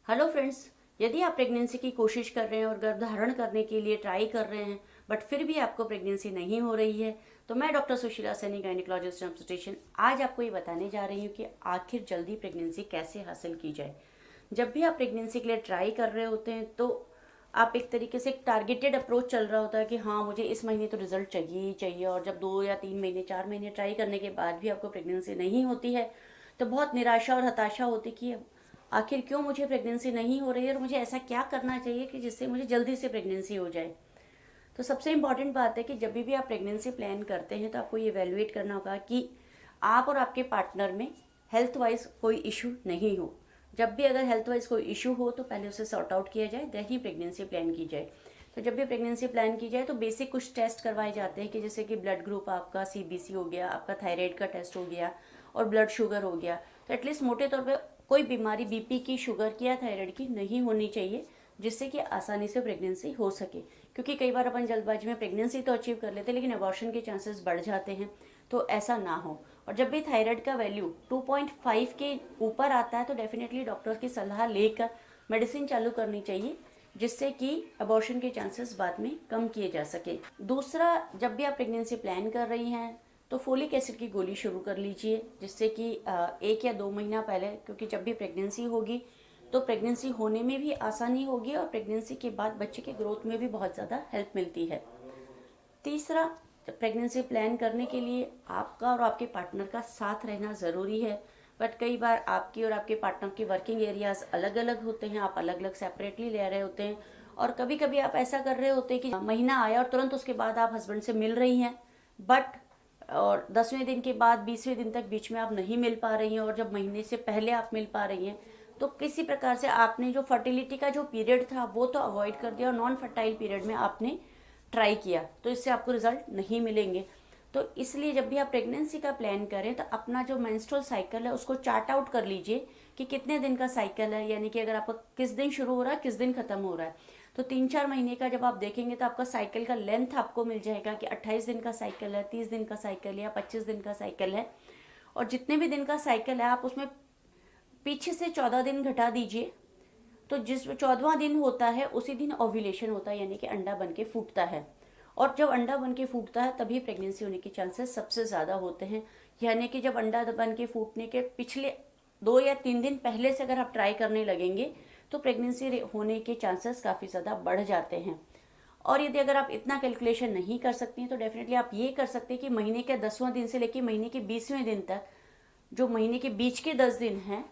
Hello friends, यदि आप pregnancy की कोशिश कर रहे हैं और गर्भधारण करने के लिए ट्राई कर रहे हैं बट फिर भी आपको प्रेगनेंसी नहीं हो रही है, तो मैं doctor Sushila Saini, gynaecologist obstetrician, आज आपको ये बताने जा रही हूँ कि आखिर जल्दी प्रेगनेंसी कैसे हासिल की जाए। जब भी आप प्रेगनेंसी के लिए ट्राई कर रहे होते हैं तो आप एक तरीके से एक टारगेटेड अप्रोच चल रहा होता है कि हाँ, मुझे इस महीने तो रिजल्ट चाहिए ही चाहिए। और जब 2 या 3 महीने 4 महीने ट्राई करने के बाद भी आपको प्रेगनेंसी नहीं होती है तो बहुत निराशा और हताशा होती कि आखिर क्यों मुझे प्रेगनेंसी नहीं हो रही है और मुझे ऐसा क्या करना चाहिए कि जिससे मुझे जल्दी से प्रेगनेंसी हो जाए। तो सबसे इम्पॉर्टेंट बात है कि जब भी आप प्रेगनेंसी प्लान करते हैं तो आपको ये इवेल्युएट करना होगा कि आप और आपके पार्टनर में हेल्थ वाइज कोई इशू नहीं हो। जब भी अगर हेल्थ वाइज कोई इशू हो तो पहले उसे सॉर्ट आउट किया जाए, देन ही प्रेगनेंसी प्लान की जाए। तो जब भी प्रेगनेंसी प्लान की जाए तो बेसिक कुछ टेस्ट करवाए जाते हैं कि जैसे कि ब्लड ग्रुप आपका सीबीसी हो गया, आपका थायराइड का टेस्ट हो गया और ब्लड शुगर हो गया। तो एटलीस्ट मोटे तौर पर कोई बीमारी बीपी की, शुगर की या थायराइड की नहीं होनी चाहिए, जिससे कि आसानी से प्रेगनेंसी हो सके। क्योंकि कई बार अपन जल्दबाजी में प्रेगनेंसी तो अचीव कर लेते हैं लेकिन अबॉर्शन के चांसेस बढ़ जाते हैं, तो ऐसा ना हो। और जब भी थायराइड का वैल्यू 2.5 के ऊपर आता है तो डेफिनेटली डॉक्टर की सलाह लेकर मेडिसिन चालू करनी चाहिए, जिससे कि अबॉर्शन के चांसेस बाद में कम किए जा सके। दूसरा, जब भी आप प्रेगनेंसी प्लान कर रही हैं तो फोलिक एसिड की गोली शुरू कर लीजिए, जिससे कि 1 या 2 महीना पहले, क्योंकि जब भी प्रेगनेंसी होगी तो प्रेगनेंसी होने में भी आसानी होगी और प्रेगनेंसी के बाद बच्चे के ग्रोथ में भी बहुत ज़्यादा हेल्प मिलती है। तीसरा, प्रेगनेंसी प्लान करने के लिए आपका और आपके पार्टनर का साथ रहना ज़रूरी है। बट कई बार आपकी और आपके पार्टनर के वर्किंग एरियाज अलग अलग होते हैं, आप अलग अलग सेपरेटली ले रहे होते हैं। और कभी कभी आप ऐसा कर रहे होते हैं कि महीना आया और तुरंत उसके बाद आप हस्बैंड से मिल रही हैं, बट और 10वें दिन के बाद 20वें दिन तक बीच में आप नहीं मिल पा रही हैं, और जब महीने से पहले आप मिल पा रही हैं तो किसी प्रकार से आपने जो फर्टिलिटी का जो पीरियड था वो तो अवॉइड कर दिया और नॉन फर्टाइल पीरियड में आपने ट्राई किया, तो इससे आपको रिजल्ट नहीं मिलेंगे। तो इसलिए जब भी आप प्रेगनेंसी का प्लान करें तो अपना जो मेंस्ट्रुअल साइकिल है उसको चार्ट आउट कर लीजिए कि कितने दिन का साइकिल है, यानी कि अगर आपका किस दिन शुरू हो रहा है, किस दिन खत्म हो रहा है। तो 3-4 महीने का जब आप देखेंगे तो आपका साइकिल का लेंथ आपको मिल जाएगा कि 28 दिन का साइकिल है, 30 दिन का साइकिल है या 25 दिन का साइकिल है। और जितने भी दिन का साइकिल है आप उसमें पीछे से 14 दिन घटा दीजिए। तो जिस 14वां दिन होता है उसी दिन ओव्यूलेशन होता है, यानी कि अंडा बन के फूटता है। और जब अंडा बन के फूटता है तभी प्रेगनेंसी होने के चांसेस सबसे ज़्यादा होते हैं। यानी कि जब अंडा बन के फूटने के पिछले 2 या 3 दिन पहले से अगर आप ट्राई करने लगेंगे तो प्रेगनेंसी होने के चांसेस काफ़ी ज़्यादा बढ़ जाते हैं। और यदि अगर आप इतना कैलकुलेशन नहीं कर सकती हैं तो डेफिनेटली आप ये कर सकते हैं कि महीने के 10वां दिन से लेकर महीने के 20वें दिन तक, जो महीने के बीच के 10 दिन हैं,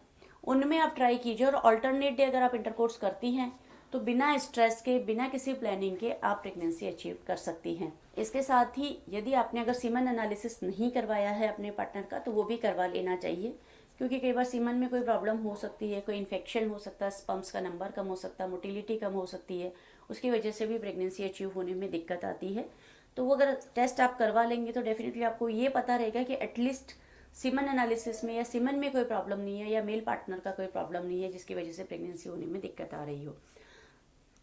उनमें आप ट्राई कीजिए। और ऑल्टरनेट डे अगर आप इंटरकोर्स करती हैं तो बिना स्ट्रेस के, बिना किसी प्लानिंग के आप प्रेगनेंसी अचीव कर सकती हैं। इसके साथ ही यदि आपने अगर सीमन एनालिसिस नहीं करवाया है अपने पार्टनर का तो वो भी करवा लेना चाहिए, क्योंकि कई बार सीमन में कोई प्रॉब्लम हो सकती है, कोई इन्फेक्शन हो सकता है, स्पर्म्स का नंबर कम हो सकता है, मोटिलिटी कम हो सकती है, उसकी वजह से भी प्रेगनेंसी अचीव होने में दिक्कत आती है। तो वो अगर टेस्ट आप करवा लेंगे तो डेफिनेटली आपको ये पता रहेगा कि एटलीस्ट सीमन एनालिसिस में या सीमन में कोई प्रॉब्लम नहीं है या मेल पार्टनर का कोई प्रॉब्लम नहीं है जिसकी वजह से प्रेगनेंसी होने में दिक्कत आ रही हो।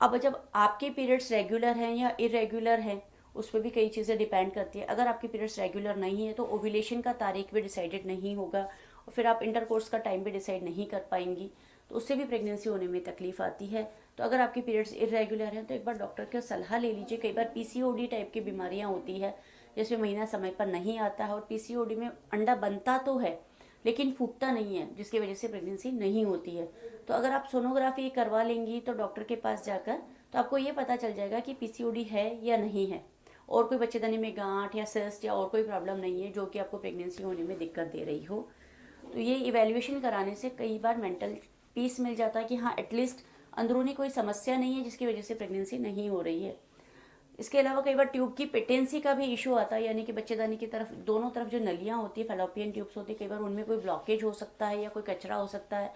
अब जब आपके पीरियड्स रेगुलर हैं या इरेगुलर हैं, उस पर भी कई चीज़ें डिपेंड करती है। अगर आपके पीरियड्स रेगुलर नहीं है तो ओव्यूलेशन का तारीख भी डिसाइडेड नहीं होगा और फिर आप इंटरकोर्स का टाइम भी डिसाइड नहीं कर पाएंगी, तो उससे भी प्रेगनेंसी होने में तकलीफ आती है। तो अगर आपके पीरियड्स इरेगुलर हैं तो एक बार डॉक्टर की सलाह ले लीजिए। कई बार पीसीओडी टाइप की बीमारियां होती है जिसमें महीना समय पर नहीं आता है और पीसीओडी में अंडा बनता तो है लेकिन फूटता नहीं है, जिसकी वजह से प्रेगनेंसी नहीं होती है। तो अगर आप सोनोग्राफी करवा लेंगी तो डॉक्टर के पास जाकर तो आपको ये पता चल जाएगा कि पीसीओडी है या नहीं है, और कोई बच्चेदानी में गांठ या सिस्ट या और कोई प्रॉब्लम नहीं है जो कि आपको प्रेगनेंसी होने में दिक्कत दे रही हो। तो ये इवेल्युएशन कराने से कई बार मेंटल पीस मिल जाता है कि हाँ, एटलीस्ट अंदरूनी कोई समस्या नहीं है जिसकी वजह से प्रेगनेंसी नहीं हो रही है। इसके अलावा कई बार ट्यूब की पेटेंसी का भी इशू आता है, यानी कि बच्चेदानी की तरफ दोनों तरफ जो नलियां होती है, फेलोपियन ट्यूब्स होती है, कई बार उनमें कोई ब्लॉकेज हो सकता है या कोई कचरा हो सकता है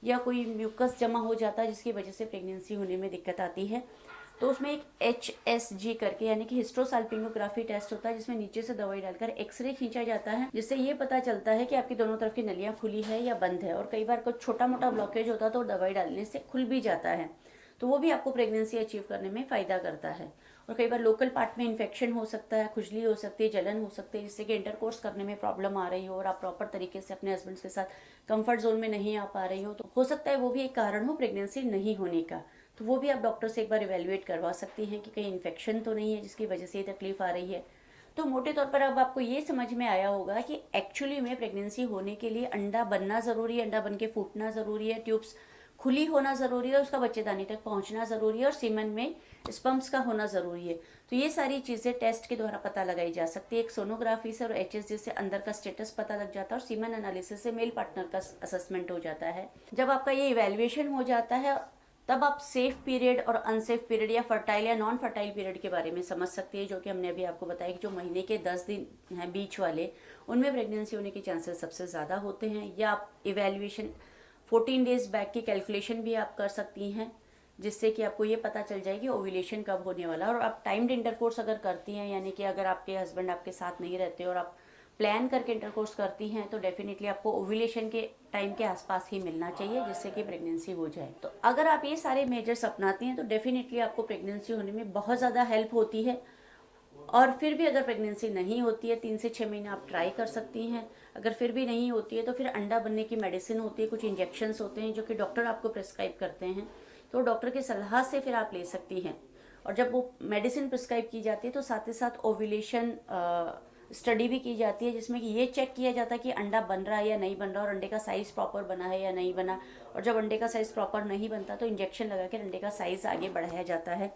या कोई म्यूकस जमा हो जाता है जिसकी वजह से प्रेगनेंसी होने में दिक्कत आती है। तो उसमें एक HSG करके यानी कि हिस्ट्रोसाल्पिंगोग्राफी टेस्ट होता है, जिसमें नीचे से दवाई डालकर एक्सरे खींचा जाता है, जिससे ये पता चलता है कि आपकी दोनों तरफ की नलियां खुली है या बंद है। और कई बार कुछ छोटा मोटा ब्लॉकेज होता है तो दवाई डालने से खुल भी जाता है, तो वो भी आपको प्रेगनेंसी अचीव करने में फ़ायदा करता है। और कई बार लोकल पार्ट में इन्फेक्शन हो सकता है, खुजली हो सकती है, जलन हो सकती है, जिससे कि इंटरकोर्स करने में प्रॉब्लम आ रही हो और आप प्रॉपर तरीके से अपने हस्बैंड के साथ कंफर्ट जोन में नहीं आ पा रही हो, तो हो सकता है वो भी एक कारण हो प्रेगनेंसी नहीं होने का। तो वो भी आप डॉक्टर से एक बार इवेल्युएट करवा सकती हैं कि कहीं इन्फेक्शन तो नहीं है जिसकी वजह से ये तकलीफ आ रही है। तो मोटे तौर पर अब आपको ये समझ में आया होगा कि एक्चुअली में प्रेगनेंसी होने के लिए अंडा बनना ज़रूरी है, अंडा बन के फूटना ज़रूरी है, ट्यूब्स खुली होना ज़रूरी है, उसका बच्चेदानी तक पहुंचना ज़रूरी है और सीमन में स्पर्म्स का होना ज़रूरी है। तो ये सारी चीज़ें टेस्ट के द्वारा पता लगाई जा सकती है। एक सोनोग्राफी से और HSG से अंदर का स्टेटस पता लग जाता है और सीमन एनालिसिस से मेल पार्टनर का असेसमेंट हो जाता है। जब आपका ये इवेल्युएशन हो जाता है तब आप सेफ पीरियड और अनसेफ पीरियड या फर्टाइल या नॉन फर्टाइल पीरियड के बारे में समझ सकती है, जो कि हमने अभी आपको बताया कि जो महीने के 10 दिन हैं बीच वाले, उनमें प्रेगनेंसी होने के चांसेस सबसे ज़्यादा होते हैं। या आप इवेल्युएशन 14 डेज बैक की कैलकुलेशन भी आप कर सकती हैं, जिससे कि आपको ये पता चल जाए कि ओव्यूलेशन कब होने वाला है। और आप टाइम्ड इंटरकोर्स अगर करती हैं, यानी कि अगर आपके हस्बैंड आपके साथ नहीं रहते और आप प्लान करके इंटरकोर्स करती हैं, तो डेफिनेटली आपको ओव्यूलेशन के टाइम के आसपास ही मिलना चाहिए, जिससे कि प्रेगनेंसी हो जाए। तो अगर आप ये सारे मेजर्स अपनाती हैं तो डेफिनेटली आपको प्रेगनेंसी होने में बहुत ज़्यादा हेल्प होती है। और फिर भी अगर प्रेगनेंसी नहीं होती है, 3 से 6 महीने आप ट्राई कर सकती हैं। अगर फिर भी नहीं होती है तो फिर अंडा बनने की मेडिसिन होती है, कुछ इंजेक्शंस होते हैं जो कि डॉक्टर आपको प्रिस्क्राइब करते हैं, तो डॉक्टर की सलाह से फिर आप ले सकती हैं। और जब वो मेडिसिन प्रिस्क्राइब की जाती है तो साथ ही साथ ओव्यूलेशन स्टडी भी की जाती है, जिसमें कि ये चेक किया जाता है कि अंडा बन रहा है या नहीं बन रहा और अंडे का साइज़ प्रॉपर बना है या नहीं बना। और जब अंडे का साइज़ प्रॉपर नहीं बनता तो इंजेक्शन लगा के अंडे का साइज़ आगे बढ़ाया जाता है।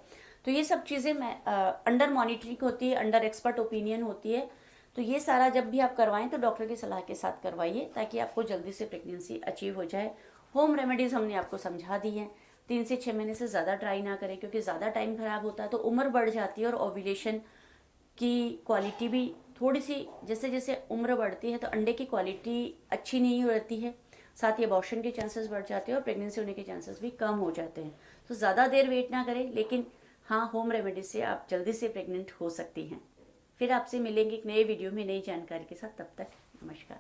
तो ये सब चीज़ें अंडर मॉनिटरिंग होती है, अंडर एक्सपर्ट ओपिनियन होती है। तो ये सारा जब भी आप करवाएं तो डॉक्टर की सलाह के साथ करवाइए, ताकि आपको जल्दी से प्रेगनेंसी अचीव हो जाए। होम रेमेडीज़ हमने आपको समझा दी हैं। 3 से 6 महीने से ज़्यादा ट्राई ना करें, क्योंकि ज़्यादा टाइम ख़राब होता है तो उम्र बढ़ जाती है और ओव्यूलेशन की क्वालिटी भी थोड़ी सी, जैसे जैसे उम्र बढ़ती है तो अंडे की क्वालिटी अच्छी नहीं रहती है, साथ ही अबॉर्शन के चांसेस बढ़ जाते हैं और प्रेगनेंसी होने के चांसेस भी कम हो जाते हैं। तो ज़्यादा देर वेट ना करें, लेकिन हाँ, होम रेमेडी से आप जल्दी से प्रेग्नेंट हो सकती हैं। फिर आपसे मिलेंगे एक नए वीडियो में नई जानकारी के साथ। तब तक नमस्कार।